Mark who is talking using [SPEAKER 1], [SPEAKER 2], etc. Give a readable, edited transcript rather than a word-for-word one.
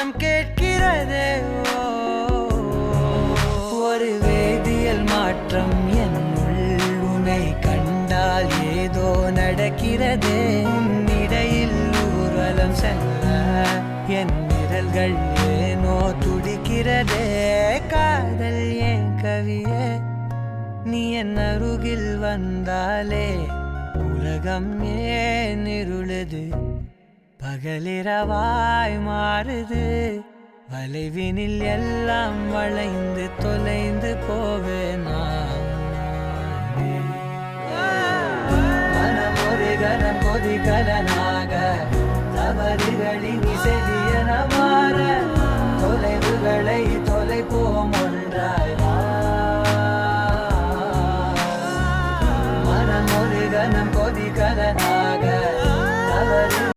[SPEAKER 1] மனம் கேட்கிறதே. ஒரு வேதியியல் மாற்றம் என்னுள் உன்னை கண்டால் ஏதோ நடக்கிறதே. இடையில் ஊர்வலம் செல்ல என் விரல்கள் ஏனோ துடிக்கிறதே. காதல் ஏன் கவியே, நீ என் அருகில் வந்தாலே உலகம் ஏன் இருளுது, பகலிரவாய் மாறுது. வளைவினில் எல்லாம் வளைந்து தொலைந்து போவேனா. மனம் ஒரு கணம் கொதிக்கலனா,